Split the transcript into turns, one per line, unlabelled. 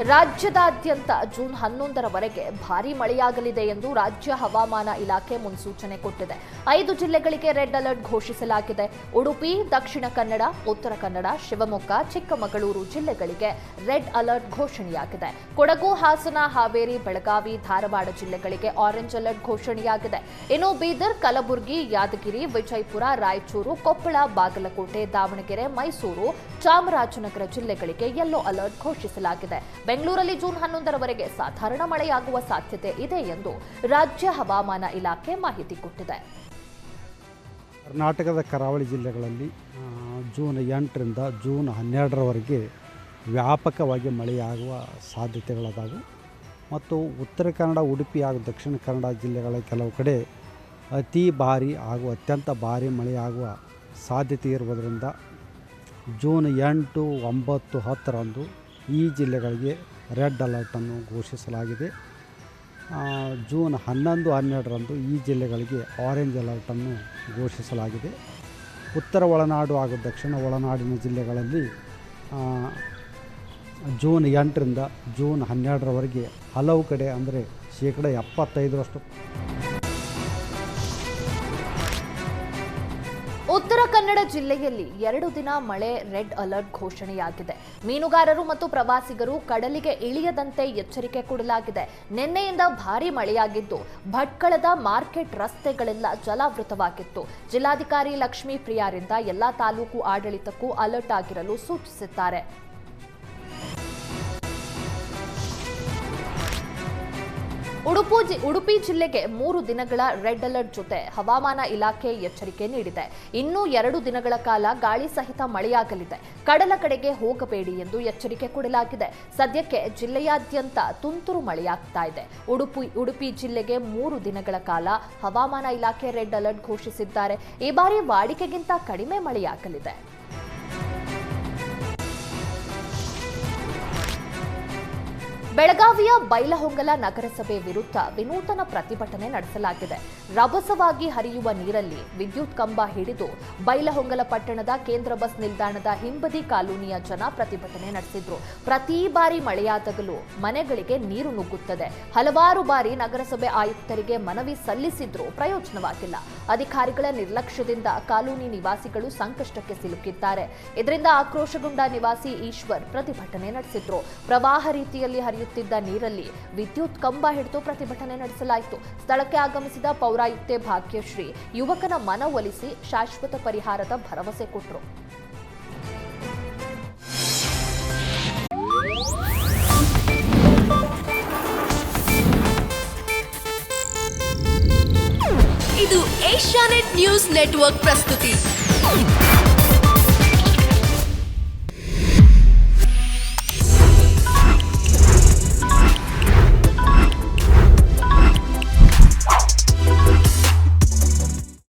ರಾಜ್ಯದಾದ್ಯಂತ ಜೂನ್ 11ರವರೆಗೆ ಭಾರೀ ಮಳೆಯಾಗಲಿದೆ ಎಂದು ರಾಜ್ಯ ಹವಾಮಾನ ಇಲಾಖೆ ಮುನ್ಸೂಚನೆ ಕೊಟ್ಟಿದೆ. 5 ಜಿಲ್ಲೆಗಳಿಗೆ ರೆಡ್ ಅಲರ್ಟ್ ಘೋಷಿಸಲಾಗಿದೆ. ಉಡುಪಿ, ದಕ್ಷಿಣ ಕನ್ನಡ, ಉತ್ತರ ಕನ್ನಡ, ಶಿವಮೊಗ್ಗ, ಚಿಕ್ಕಮಗಳೂರು ಜಿಲ್ಲೆಗಳಿಗೆ ರೆಡ್ ಅಲರ್ಟ್ ಘೋಷಣೆಯಾಗಿದೆ. ಕೊಡಗು, ಹಾಸನ, ಹಾವೇರಿ, ಬೆಳಗಾವಿ, ಧಾರವಾಡ ಜಿಲ್ಲೆಗಳಿಗೆ ಆರೆಂಜ್ ಅಲರ್ಟ್ ಘೋಷಣೆಯಾಗಿದೆ. ಇನ್ನು ಬೀದರ್, ಕಲಬುರಗಿ, ಯಾದಗಿರಿ, ವಿಜಯಪುರ, ರಾಯಚೂರು, ಕೊಪ್ಪಳ, ಬಾಗಲಕೋಟೆ, ದಾವಣಗೆರೆ, ಮೈಸೂರು, ಚಾಮರಾಜನಗರ ಜಿಲ್ಲೆಗಳಿಗೆ ಯೆಲ್ಲೋ ಅಲರ್ಟ್ ಘೋಷಿಸಲಾಗಿದೆ. ಬೆಂಗಳೂರಲ್ಲಿ ಜೂನ್ 11ರವರೆಗೆ ಸಾಧಾರಣ ಮಳೆಯಾಗುವ ಸಾಧ್ಯತೆ ಇದೆ ಎಂದು ರಾಜ್ಯ ಹವಾಮಾನ ಇಲಾಖೆ ಮಾಹಿತಿ ಕೊಟ್ಟಿದೆ.
ಕರ್ನಾಟಕದ ಕರಾವಳಿ ಜಿಲ್ಲೆಗಳಲ್ಲಿ ಜೂನ್ 8ರಿಂದ ಜೂನ್ 12ರವರೆಗೆ ವ್ಯಾಪಕವಾಗಿ ಮಳೆಯಾಗುವ ಸಾಧ್ಯತೆಗಳದಾವು ಮತ್ತು ಉತ್ತರ ಕನ್ನಡ, ಉಡುಪಿ ಹಾಗೂ ದಕ್ಷಿಣ ಕನ್ನಡ ಜಿಲ್ಲೆಗಳ ಕೆಲವು ಕಡೆ ಅತಿ ಭಾರಿ ಹಾಗೂ ಅತ್ಯಂತ ಭಾರಿ ಮಳೆಯಾಗುವ ಸಾಧ್ಯತೆ ಇರುವುದರಿಂದ ಜೂನ್ 8, 9, 10ರಂದು ಈ ಜಿಲ್ಲೆಗಳಿಗೆ ರೆಡ್ ಅಲರ್ಟನ್ನು ಘೋಷಿಸಲಾಗಿದೆ. ಜೂನ್ 11, 12ರಂದು ಈ ಜಿಲ್ಲೆಗಳಿಗೆ ಆರೆಂಜ್ ಅಲರ್ಟನ್ನು ಘೋಷಿಸಲಾಗಿದೆ. ಉತ್ತರ ಒಳನಾಡು ಹಾಗೂ ದಕ್ಷಿಣ ಒಳನಾಡಿನ ಜಿಲ್ಲೆಗಳಲ್ಲಿ ಜೂನ್ 8ರಿಂದ ಜೂನ್ 12ರವರೆಗೆ ಹಲವು ಕಡೆ ಅಂದರೆ 75%
ಉತ್ತರ ಕನ್ನಡ ಜಿಲ್ಲೆಯಲ್ಲಿ 2 ದಿನ ಮಳೆ ರೆಡ್ ಅಲರ್ಟ್ ಘೋಷಣೆಯಾಗಿದೆ. ಮೀನುಗಾರರು ಮತ್ತು ಪ್ರವಾಸಿಗರು ಕಡಲಿಗೆ ಇಳಿಯದಂತೆ ಎಚ್ಚರಿಕೆ ಕೊಡಲಾಗಿದೆ. ನಿನ್ನೆಯಿಂದ ಭಾರೀ ಮಳೆಯಾಗಿದ್ದು ಭಟ್ಕಳದ ಮಾರ್ಕೆಟ್ ರಸ್ತೆಗಳೆಲ್ಲ ಜಲಾವೃತವಾಗಿತ್ತು. ಜಿಲ್ಲಾಧಿಕಾರಿ ಲಕ್ಷ್ಮೀ ಪ್ರಿಯಾರಿಂದ ಎಲ್ಲಾ ತಾಲೂಕು ಆಡಳಿತಕ್ಕೂ ಅಲರ್ಟ್ ಆಗಿರಲು ಸೂಚಿಸಿದ್ದಾರೆ. ಉಡುಪಿ ಜಿಲ್ಲೆಗೆ 3 ದಿನಗಳ ರೆಡ್ ಅಲರ್ಟ್ ಜೊತೆ ಹವಾಮಾನ ಇಲಾಖೆ ಎಚ್ಚರಿಕೆ ನೀಡಿದೆ. ಇನ್ನೂ 2 ದಿನಗಳ ಕಾಲ ಗಾಳಿ ಸಹಿತ ಮಳೆಯಾಗಲಿದೆ. ಕಡಲ ಕಡೆಗೆ ಹೋಗಬೇಡಿ ಎಂದು ಎಚ್ಚರಿಕೆ ಕೊಡಲಾಗಿದೆ. ಸದ್ಯಕ್ಕೆ ಜಿಲ್ಲೆಯಾದ್ಯಂತ ತುಂತುರು ಮಳೆಯಾಗ್ತಾ ಇದೆ. ಉಡುಪಿ ಜಿಲ್ಲೆಗೆ 3 ದಿನಗಳ ಕಾಲ ಹವಾಮಾನ ಇಲಾಖೆ ರೆಡ್ ಅಲರ್ಟ್ ಘೋಷಿಸಿದ್ದಾರೆ. ಈ ಬಾರಿ ವಾಡಿಕೆಗಿಂತ ಕಡಿಮೆ ಮಳೆಯಾಗಲಿದೆ. ಬೆಳಗಾವಿಯ ಬೈಲಹೊಂಗಲ ನಗರಸಭೆ ವಿರುದ್ಧ ವಿನೂತನ ಪ್ರತಿಭಟನೆ ನಡೆಸಲಾಗಿದೆ. ರಭಸವಾಗಿ ಹರಿಯುವ ನೀರಲ್ಲಿ ವಿದ್ಯುತ್ ಕಂಬ ಹಿಡಿದು ಬೈಲಹೊಂಗಲ ಪಟ್ಟಣದ ಕೇಂದ್ರ ಬಸ್ ನಿಲ್ದಾಣದ ಹಿಂಬದಿ ಕಾಲೋನಿಯ ಜನ ಪ್ರತಿಭಟನೆ ನಡೆಸಿದ್ರು. ಪ್ರತಿ ಬಾರಿ ಮಳೆಯಾದಾಗಲೂ ಮನೆಗಳಿಗೆ ನೀರು ನುಗ್ಗುತ್ತದೆ. ಹಲವಾರು ಬಾರಿ ನಗರಸಭೆ ಆಯುಕ್ತರಿಗೆ ಮನವಿ ಸಲ್ಲಿಸಿದ್ರೂ ಪ್ರಯೋಜನವಾಗಿಲ್ಲ. ಅಧಿಕಾರಿಗಳ ನಿರ್ಲಕ್ಷ್ಯದಿಂದ ಕಾಲೋನಿ ನಿವಾಸಿಗಳು ಸಂಕಷ್ಟಕ್ಕೆ ಸಿಲುಕಿದ್ದಾರೆ. ಇದರಿಂದ ಆಕ್ರೋಶಗೊಂಡ ನಿವಾಸಿ ಈಶ್ವರ್ ಪ್ರತಿಭಟನೆ ನಡೆಸಿದ್ರು. ಪ್ರವಾಹ ರೀತಿಯಲ್ಲಿ ಹರಿಯುತ್ತಿದ್ದ ನೀರಲ್ಲಿ ವಿದ್ಯುತ್ ಕಂಬ ಹಿಡಿದು ಪ್ರತಿಭಟನೆ ನಡೆಸಲಾಯಿತು. ಸ್ಥಳಕ್ಕೆ ಆಗಮಿಸಿದ ಪೌರಾಯುಕ್ತೆ ಭಾಗ್ಯಶ್ರೀ ಯುವಕನ ಮನವೊಲಿಸಿ ಶಾಶ್ವತ ಪರಿಹಾರದ ಭರವಸೆ ಕೊಟ್ಟರು.
ಇದು ಏಷ್ಯಾನೆಟ್ ನ್ಯೂಸ್ ನೆಟ್ವರ್ಕ್ ಪ್ರಸ್ತುತಿ.